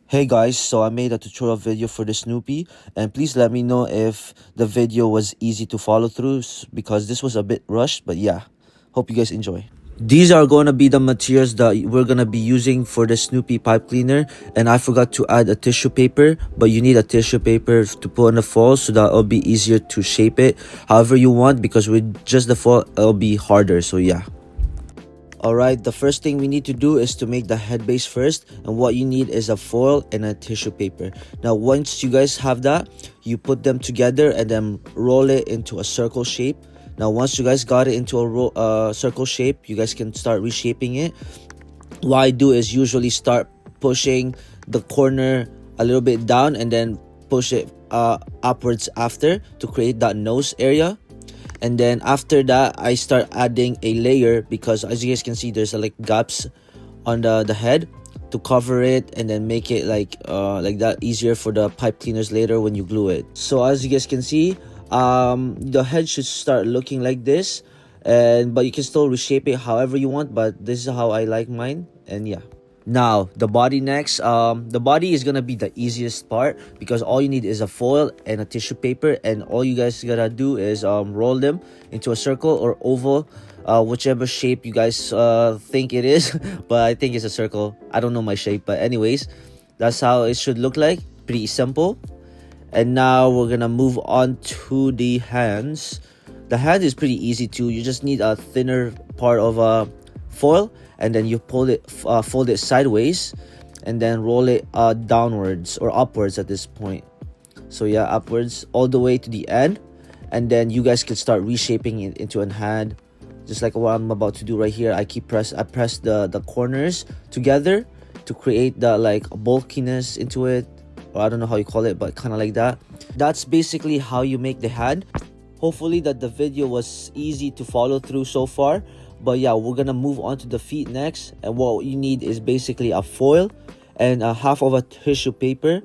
Hey guys, so I made a tutorial video for the Snoopy, and please let me know if the video was easy to follow through because this was a bit rushed, but yeah, hope you guys enjoy. These are going to be the materials that we're going to be using for the Snoopy pipe cleaner, and I forgot to add a tissue paper, but you need a tissue paper to put on the foil so that it'll be easier to shape it however you want, because with just the foil it'll be harder, so yeah. Alright, the first thing we need to do is to make the head base first, and what you need is a foil and a tissue paper. Now once you guys have that, you put them together and then roll it into a circle shape. Now once you guys got it into a circle shape, you guys can start reshaping it. What I do is usually start pushing the corner a little bit down and then push it upwards after to create that nose area. And then after that, I start adding a layer because as you guys can see, there's like gaps on the head to cover it and then make it like that easier for the pipe cleaners later when you glue it. So as you guys can see, the head should start looking like this, but you can still reshape it however you want, but this is how I like mine. And yeah, now the body next. The body is gonna be the easiest part because all you need is a foil and a tissue paper, and all you guys gotta do is roll them into a circle or oval, whichever shape you guys think it is. But I think it's a circle. I don't know my shape, but anyways, that's how it should look like. Pretty simple. And now we're gonna move on to the hands. The hand is pretty easy too. You just need a thinner part of foil, and then you fold it sideways and then roll it downwards or upwards at this point. So yeah, upwards all the way to the end, and then you guys can start reshaping it into a hand, just like what I'm about to do right here. I press the corners together to create the like bulkiness into it, or I don't know how you call it, but kind of like that. That's basically how you make the hand. Hopefully that the video was easy to follow through so far. But yeah, we're gonna move on to the feet next, and what you need is basically a foil and a half of a tissue paper.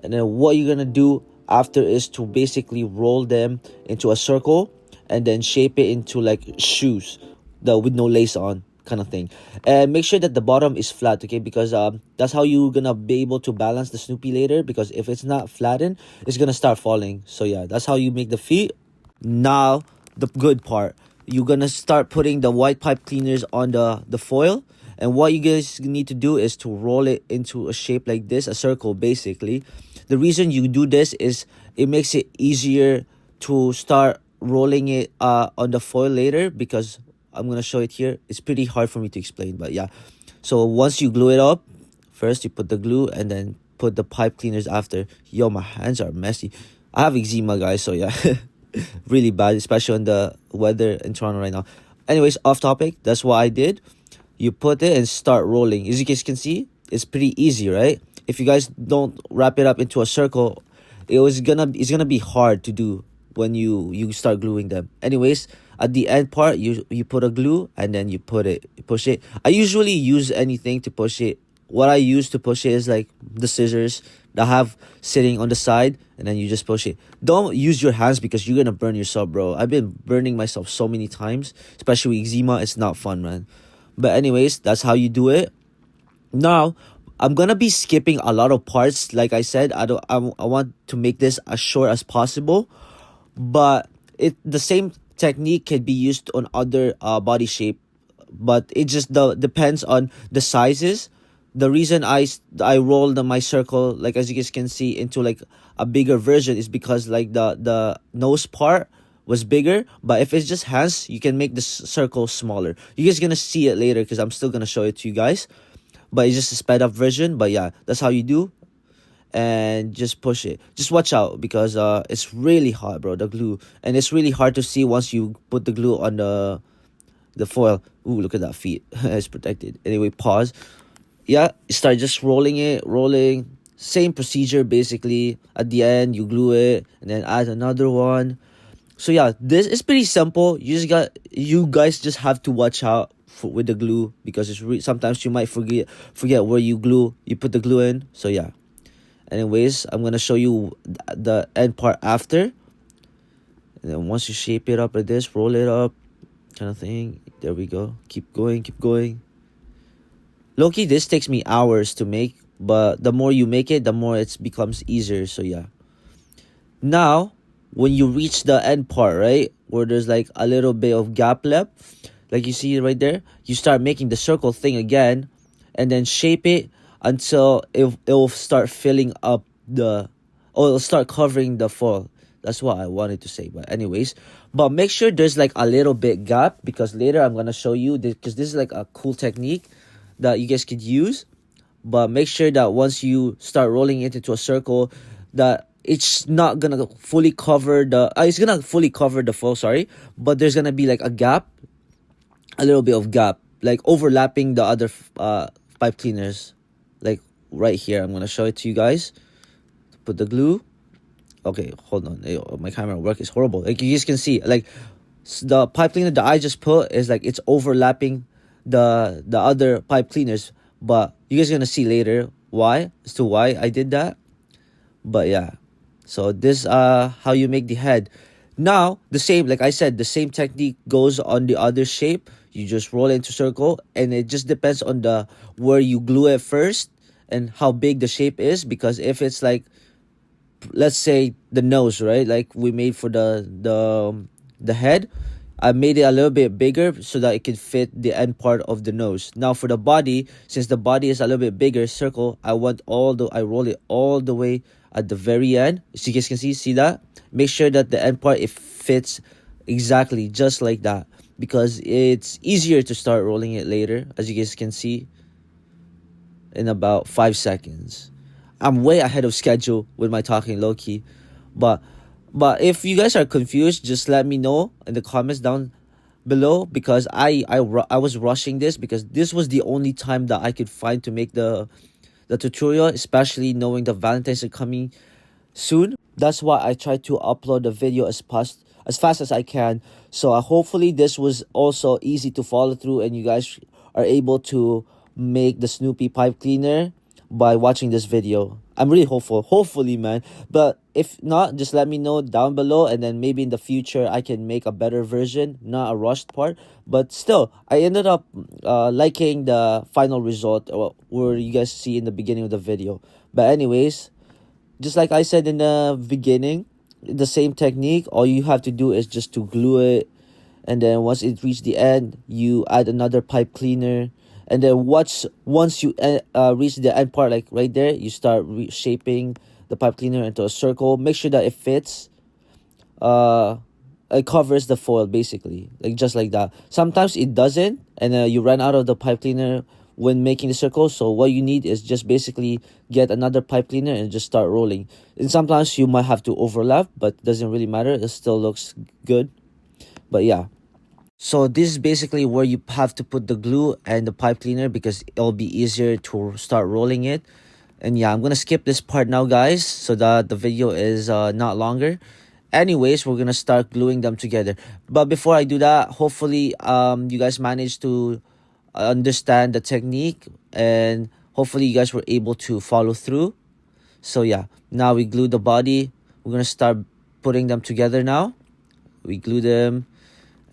And then what you're gonna do after is to basically roll them into a circle and then shape it into like shoes with no lace on kind of thing. And make sure that the bottom is flat, okay, because that's how you're gonna be able to balance the Snoopy later, because if it's not flattened, it's gonna start falling. So yeah, that's how you make the feet. Now the good part, you're gonna start putting the white pipe cleaners on the foil, and what you guys need to do is to roll it into a shape like this, a circle basically. The reason you do this is it makes it easier to start rolling it on the foil later, because I'm gonna show it here. It's pretty hard for me to explain, but yeah. So once you glue it up, first you put the glue and then put the pipe cleaners after. Yo, my hands are messy. I have eczema, guys, so yeah. Really bad, especially on the weather in Toronto right now. Anyways, off topic, that's what I did. You put it and start rolling. As you guys can see, it's pretty easy, right? If you guys don't wrap it up into a circle, it's gonna be hard to do when you start gluing them. Anyways, at the end part, you put a glue and then you push it. I usually use anything to push it. What I use to push it is like the scissors that I have sitting on the side, and then you just push it. Don't use your hands because you're gonna burn yourself, bro. I've been burning myself so many times, especially with eczema. It's not fun, man. But anyways, that's how you do it. Now I'm gonna be skipping a lot of parts. Like I said, I want to make this as short as possible, but the same technique can be used on other body shape, but it just depends on the sizes. The reason I rolled my circle, like as you guys can see, into like a bigger version is because like the nose part was bigger. But if it's just hands, you can make the circle smaller. You guys gonna see it later because I'm still gonna show it to you guys, but it's just a sped up version. But yeah, that's how you do. And just push it. Just watch out because it's really hot, bro, the glue, and it's really hard to see once you put the glue on the foil. Ooh, look at that feet. It's protected. Anyway, pause. Yeah, start just rolling. Same procedure basically. At the end, you glue it and then add another one. So yeah, this is pretty simple. You guys just have to watch out with the glue, because sometimes you might forget where you put the glue in. So yeah. Anyways, I'm gonna show you the end part after. And then once you shape it up like this, roll it up, kind of thing. There we go. Keep going. Low-key, this takes me hours to make, but the more you make it, the more it becomes easier. So yeah. Now, when you reach the end part, right, where there's like a little bit of gap left, like you see right there, you start making the circle thing again, and then shape it until it'll start filling up or it'll start covering the foil. That's what I wanted to say. But anyways, but make sure there's like a little bit gap, because later I'm gonna show you this, because this is like a cool technique that you guys could use. But make sure that once you start rolling it into a circle, that it's not gonna fully cover it's gonna fully cover the foil, sorry, but there's gonna be like a gap, a little bit of gap, like overlapping the other pipe cleaners, like right here. I'm gonna show it to you guys. Put the glue. Okay, hold on. My camera work is horrible. Like you guys can see, like the pipe cleaner that I just put is like it's overlapping the other pipe cleaners. But you guys are gonna see later why I did that. But yeah, so this how you make the head. Now the same, like I said, the same technique goes on the other shape. You just roll it into circle, and it just depends on the where you glue it first and how big the shape is. Because if it's like, let's say the nose, right, like we made for the head, I made it a little bit bigger so that it could fit the end part of the nose. Now for the body, since the body is a little bit bigger circle, I roll it all the way at the very end, so you guys can see that. Make sure that the end part, it fits exactly just like that, because it's easier to start rolling it later, as you guys can see, in about 5 seconds. I'm way ahead of schedule with my talking low-key. But if you guys are confused, just let me know in the comments down below, because I was rushing this, because this was the only time that I could find to make the tutorial, especially knowing the Valentine's are coming soon. That's why I tried to upload the video as fast as I can. So hopefully this was also easy to follow through, and you guys are able to make the Snoopy pipe cleaner by watching this video. I'm really hopefully, man. But if not, just let me know down below, and then maybe in the future I can make a better version, not a rushed part. But still, I ended up liking the final result, where you guys see in the beginning of the video. But anyways, just like I said in the beginning, the same technique. All you have to do is just to glue it, and then once it reaches the end, you add another pipe cleaner. And then once you reach the end part, like right there, you start shaping the pipe cleaner into a circle. Make sure that it fits. It covers the foil, basically, like just like that. Sometimes it doesn't, and you run out of the pipe cleaner when making the circle. So what you need is just basically get another pipe cleaner and just start rolling. And sometimes you might have to overlap, but it doesn't really matter. It still looks good. But yeah. So this is basically where you have to put the glue and the pipe cleaner, because it'll be easier to start rolling it. And yeah, I'm gonna skip this part now, guys, so that the video is not longer. Anyways, we're gonna start gluing them together. But before I do that, hopefully you guys managed to understand the technique, and hopefully you guys were able to follow through. So yeah, now we glue the body. We're gonna start putting them together now. We glue them,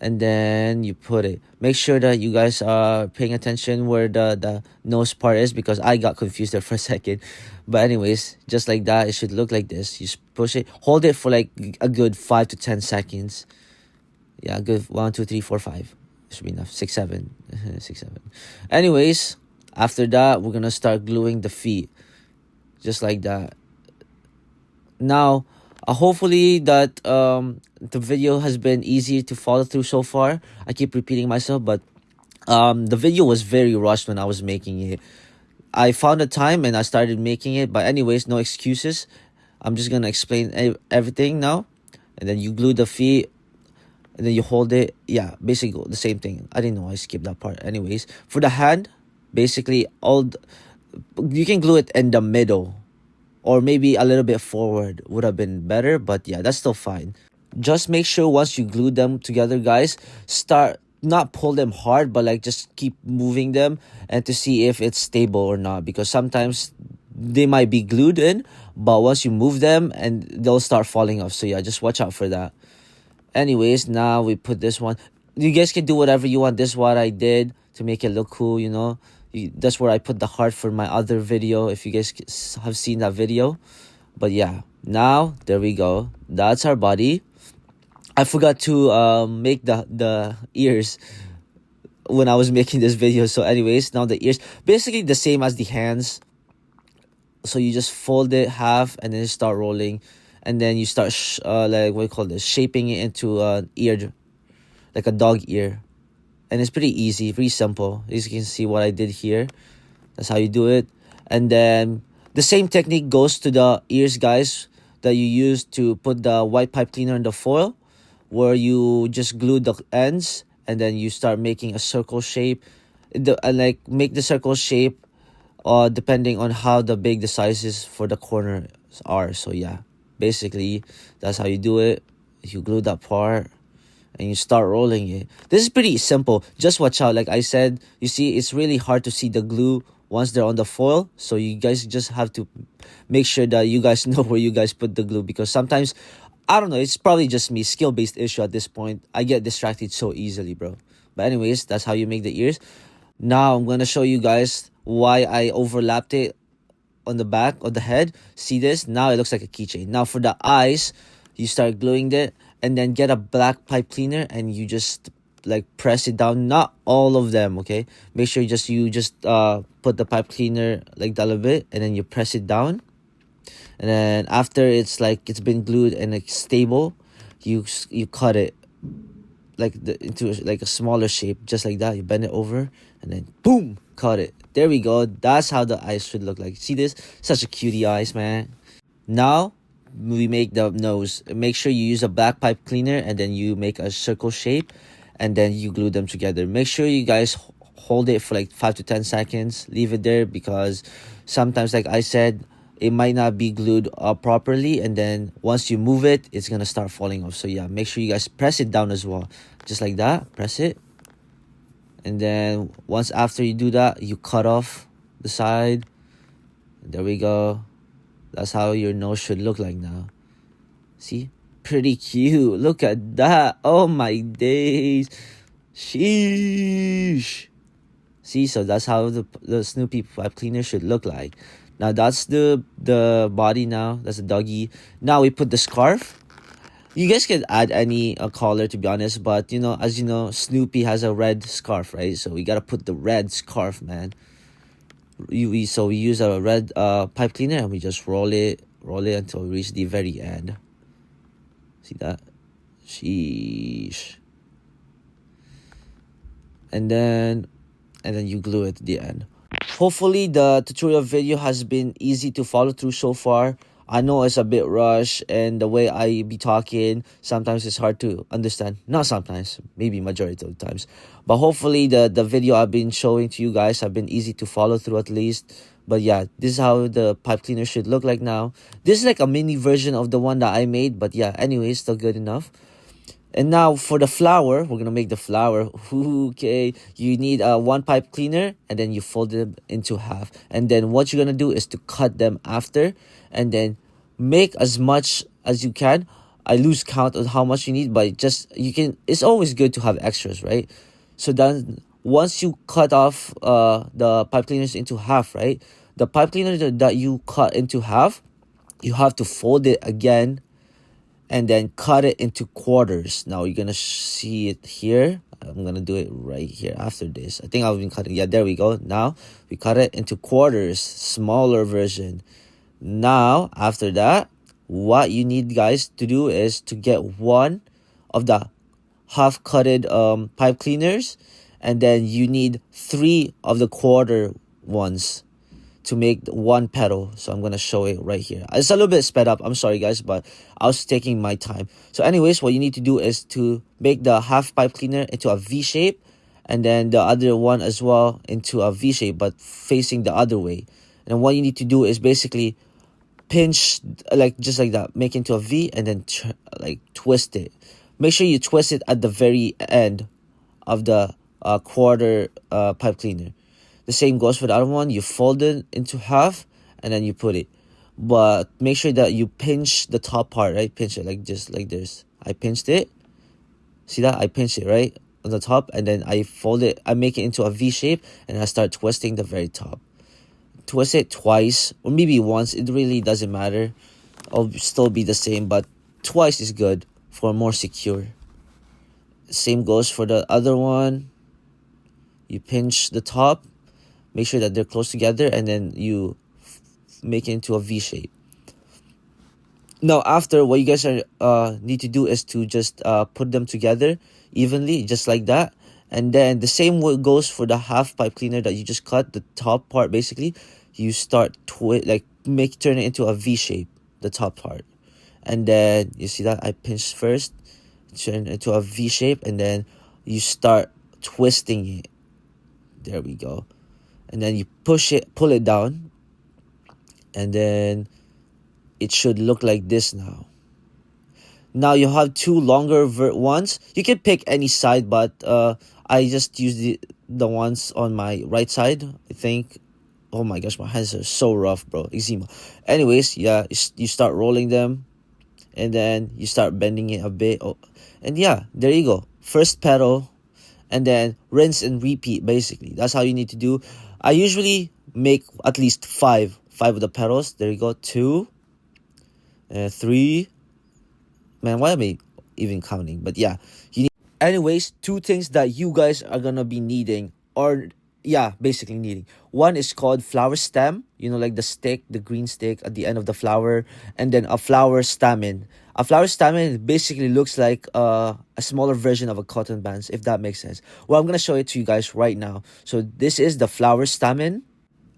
and then you put it. Make sure that you guys are paying attention where the nose part is, because I got confused there for a second. But anyways, just like that, it should look like this. You just push it, hold it for like a good 5 to 10 seconds. Yeah, good. 1 2 3 4 5 should be enough. 6 7 6 7. Anyways, after that, we're gonna start gluing the feet, just like that. Now hopefully that the video has been easy to follow through so far. I keep repeating myself, but the video was very rushed when I was making it. I found a time and I started making it. But anyways, no excuses. I'm just gonna explain everything now. And then you glue the feet, and then you hold it. Yeah, basically the same thing. I didn't know I skipped that part. Anyways, for the hand, basically you can glue it in the middle, or maybe a little bit forward would have been better, but yeah, that's still fine. Just make sure once you glue them together, guys, not pull them hard, but like just keep moving them, and to see if it's stable or not, because sometimes they might be glued in, but once you move them, and they'll start falling off. So yeah, just watch out for that. Anyways, now we put this one. You guys can do whatever you want. This is what I did to make it look cool, you know. That's where I put the heart for my other video, if you guys have seen that video. But yeah, now there we go. That's our body. I forgot to make the ears when I was making this video. So anyways, now the ears, basically the same as the hands. So you just fold it half and then start rolling, and then you start like, what do you call this, shaping it into an ear, like a dog ear. And it's pretty easy, pretty simple. As you can see what I did here, that's how you do it. And then the same technique goes to the ears, guys, that you use to put the white pipe cleaner in the foil, where you just glue the ends and then you start making a circle shape. Like make the circle shape depending on how big the sizes for the corners are. So yeah, basically that's how you do it. You glue that part and you start rolling it. This is pretty simple. Just watch out. Like I said, you see, it's really hard to see the glue once they're on the foil. So you guys just have to make sure that you guys know where you guys put the glue, because sometimes, I don't know, it's probably just me, skill-based issue at this point. I get distracted so easily, bro. But anyways, that's how you make the ears. Now I'm going to show you guys why I overlapped it on the back of the head. See this? Now it looks like a keychain. Now for the eyes, you start gluing it, and then get a black pipe cleaner and you just like press it down. Not all of them, okay? Make sure you just put the pipe cleaner like that a little bit, and then you press it down. And then after it's been glued and it's stable, you cut it like into like a smaller shape, just like that. You bend it over and then boom, cut it. There we go. That's how the eyes should look like. See this? Such a cutie eyes, man. Now we make the nose. Make sure you use a black pipe cleaner and then you make a circle shape and then you glue them together. Make sure you guys hold it for like 5 to 10 seconds. Leave it there, because sometimes, like I said, it might not be glued up properly, and then once you move it, it's gonna start falling off. So yeah, make sure you guys press it down as well, just like that. Press it, and then once after you do that, you cut off the side. There we go. That's how your nose should look like now. See, pretty cute. Look at that. Oh my days. Sheesh. See, so that's how the Snoopy pipe cleaner should look like. Now that's the body. Now that's the doggy. Now we put the scarf. You guys can add any color, to be honest, but you know, as you know, Snoopy has a red scarf, right? So we gotta put the red scarf, man. So we use a red pipe cleaner and we just roll it until we reach the very end. See that? Sheesh. And then you glue it at the end. Hopefully the tutorial video has been easy to follow through so far. I know it's a bit rushed, and the way I be talking, sometimes it's hard to understand. Not sometimes, maybe majority of the times. But hopefully the video I've been showing to you guys have been easy to follow through at least. But yeah, this is how the pipe cleaner should look like now. This is like a mini version of the one that I made, but yeah, anyway, still good enough. And now for the flower, we're gonna make the flower. Okay, you need one pipe cleaner, and then you fold them into half. And then what you're gonna do is to cut them after, and then make as much as you can. I lose count of how much you need, but it's always good to have extras, right? So then once you cut off the pipe cleaners into half, right? The pipe cleaner that you cut into half, you have to fold it again and then cut it into quarters. Now you're gonna see it here. I'm gonna do it right here after this. I think I've been cutting. Yeah, there we go. Now we cut it into quarters, smaller version. Now after that, what you need, guys, to do is to get one of the half cutted pipe cleaners, and then you need 3 of the quarter ones to make one petal. So I'm gonna show it right here. It's a little bit sped up, I'm sorry guys, but I was taking my time. So anyways, what you need to do is to make the half pipe cleaner into a V shape, and then the other one as well into a V shape, but facing the other way. And what you need to do is basically pinch, like just like that, make into a V, and then like twist it. Make sure you twist it at the very end of the quarter pipe cleaner. The same goes for the other one. You fold it into half and then you put it, but make sure that you pinch the top part, right? Pinch it like just like this. I pinched it. See that? I pinched it right on the top, and then I fold it, I make it into a V shape, and I start twisting the very top. Twist it twice or maybe once, it really doesn't matter. I'll still be the same, but twice is good for more secure. Same goes for the other one. You pinch the top, make sure that they're close together, and then you make it into a V shape. Now after, what you guys are need to do is to just put them together evenly, just like that. And then the same way goes for the half pipe cleaner that you just cut, the top part basically. You start turn it into a V shape, the top part. And then you see that I pinch first, turn it into a V shape, and then you start twisting it. There we go. And then you pull it down, and then it should look like this now. Now you have two longer ones. You can pick any side, but I just use the ones on my right side, I think. Oh my gosh, my hands are so rough, bro. Eczema. Anyways, yeah, you start rolling them, and then you start bending it a bit. Oh, and yeah, there you go. First petal, and then rinse and repeat, basically. That's how you need to do. I usually make at least five of the petals. There you go. 2, 3. Man, why am I even counting? But yeah, you need. Anyways, 2 things that you guys are gonna be needing, or yeah, basically needing. One is called flower stem, like the stick, the green stick at the end of the flower, and then a flower stamen. A flower stamen basically looks like a smaller version of a cotton band, if that makes sense. Well, I'm gonna show it to you guys right now. So this is the flower stamen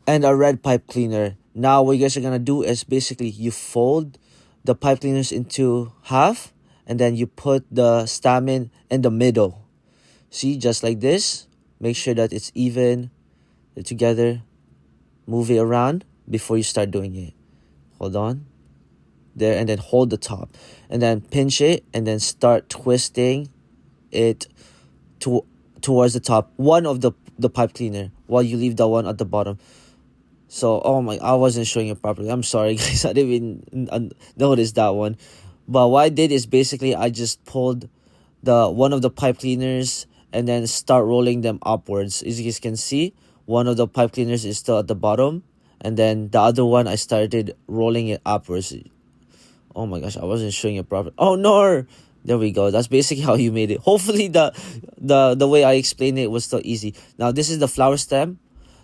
and a red pipe cleaner. Now what you guys are gonna do is basically you fold the pipe cleaners into half, and then you put the stamen in the middle. See, just like this. Make sure that it's even together. Move it around before you start doing it. Hold on. There, and then hold the top. And then pinch it, and then start twisting it towards the top. One of the pipe cleaner, while you leave the one at the bottom. So, oh my, I wasn't showing it properly. I'm sorry, guys. I didn't even notice that one. But what I did is basically I just pulled one of the pipe cleaners and then start rolling them upwards. As you guys can see, one of the pipe cleaners is still at the bottom, and then the other one I started rolling it upwards. Oh my gosh, I wasn't showing it properly. Oh no, there we go. That's basically how you made it. Hopefully the way I explained it was still easy. Now this is the flower stem.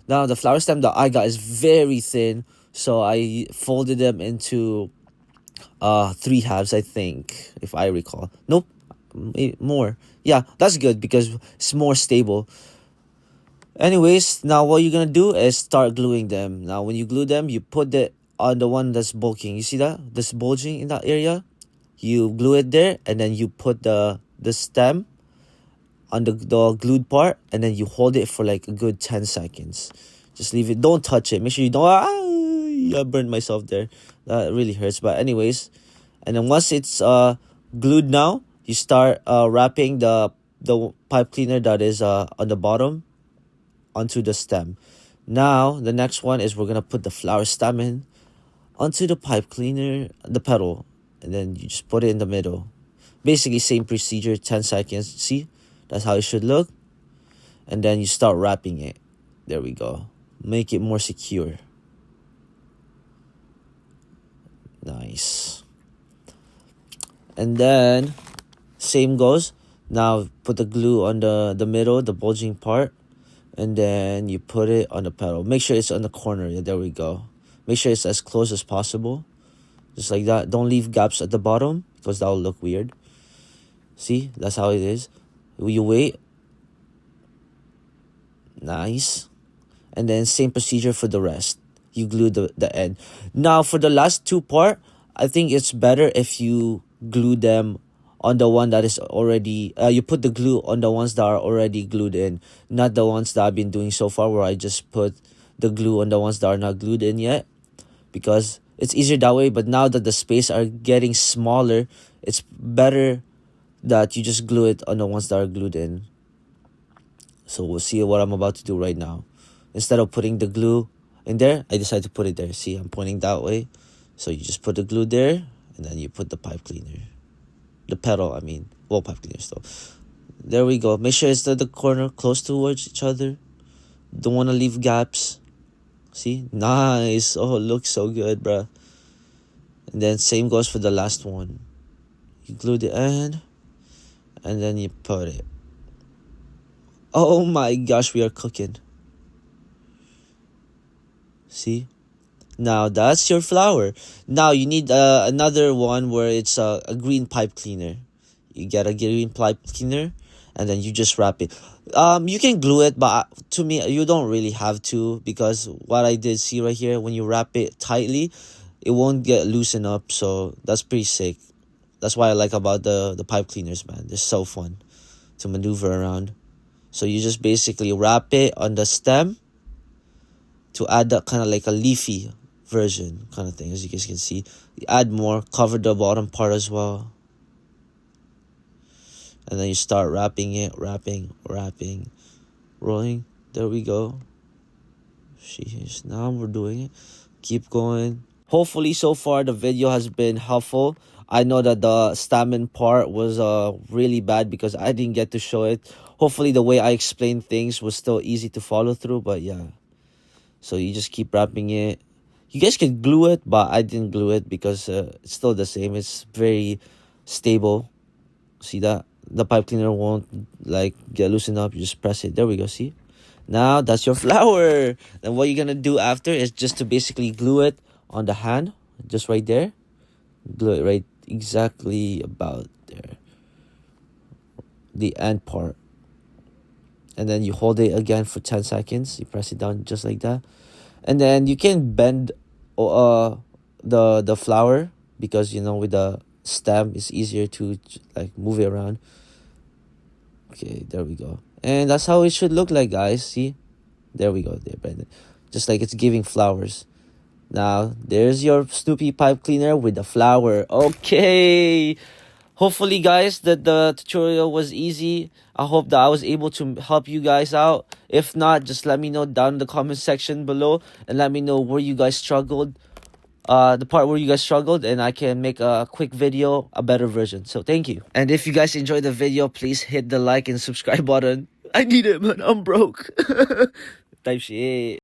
Now the flower stem that I got is very thin, so I folded them into 3 halves, I think, if I recall. Nope, more. Yeah, that's good because it's more stable. Anyways, now what you're gonna do is start gluing them. Now when you glue them, you put it on the one that's bulking. You see that? This bulging in that area? You glue it there, and then you put the stem on the glued part, and then you hold it for like a good 10 seconds. Just leave it. Don't touch it. Make sure you don't. I burned myself there. That really hurts. But anyways, and then once it's glued now, you start wrapping the pipe cleaner that is on the bottom onto the stem. Now the next one is we're gonna put the flower stamen onto the pipe cleaner, the petal, and then you just put it in the middle. Basically same procedure, 10 seconds. See, that's how it should look. And then you start wrapping it. There we go. Make it more secure. Nice. And then same goes. Now put the glue on the middle, the bulging part, and then you put it on the petal. Make sure it's on the corner. Yeah, there we go. Make sure it's as close as possible, just like that. Don't leave gaps at the bottom because that will look weird. See, that's how it is. You wait. Nice. And then same procedure for the rest. You glue the end. Now for the last 2 part, I think it's better if you glue them on the one that is already you put the glue on the ones that are already glued in, not the ones that I've been doing so far where I just put the glue on the ones that are not glued in yet, because it's easier that way. But now that the space are getting smaller, it's better that you just glue it on the ones that are glued in. So we'll see what I'm about to do right now. Instead of putting the glue in there, I decided to put it there. See, I'm pointing that way. So you just put the glue there, and then you put the pipe cleaner. The pedal, I mean. Well, pipe cleaner still. There we go. Make sure it's at the corner, close towards each other. Don't want to leave gaps. See? Nice. Oh, it looks so good, bruh. And then same goes for the last one. You glue the end, and then you put it. Oh my gosh, we are cooking. See? Now that's your flower. Now you need another one where it's a green pipe cleaner. You get a green pipe cleaner, and then you just wrap it. You can glue it, but to me, you don't really have to, because what I did see right here, when you wrap it tightly, it won't get loosened up. So that's pretty sick. That's why I like about the pipe cleaners, man. They're so fun to maneuver around. So you just basically wrap it on the stem to add that kind of like a leafy version kind of thing. As you guys can see, you add more, cover the bottom part as well, and then you start wrapping it, wrapping, rolling. There we go. Sheesh, now we're doing it. Keep going. Hopefully so far the video has been helpful. I know that the stamina part was really bad because I didn't get to show it. Hopefully the way I explained things was still easy to follow through, but yeah. So you just keep wrapping it. You guys can glue it, but I didn't glue it because it's still the same. It's very stable. See that? The pipe cleaner won't like get loosened up. You just press it. There we go. See? Now that's your flower. Then what you're gonna do after is just to basically glue it on the hand, just right there. Glue it right exactly about there, the end part. And then you hold it again for 10 seconds. You press it down just like that. And then you can bend the flower, because you know with the stem it's easier to like move it around. Okay, there we go. And that's how it should look like, guys. See? There we go. There, Brandon. Just like it's giving flowers. Now, there's your Snoopy pipe cleaner with the flower. Okay. Hopefully, guys, that the tutorial was easy. I hope that I was able to help you guys out. If not, just let me know down in the comment section below, and let me know where you guys struggled. The part where you guys struggled, and I can make a quick video, a better version. So thank you. And if you guys enjoyed the video, please hit the like and subscribe button. I need it, man. I'm broke. Type shit.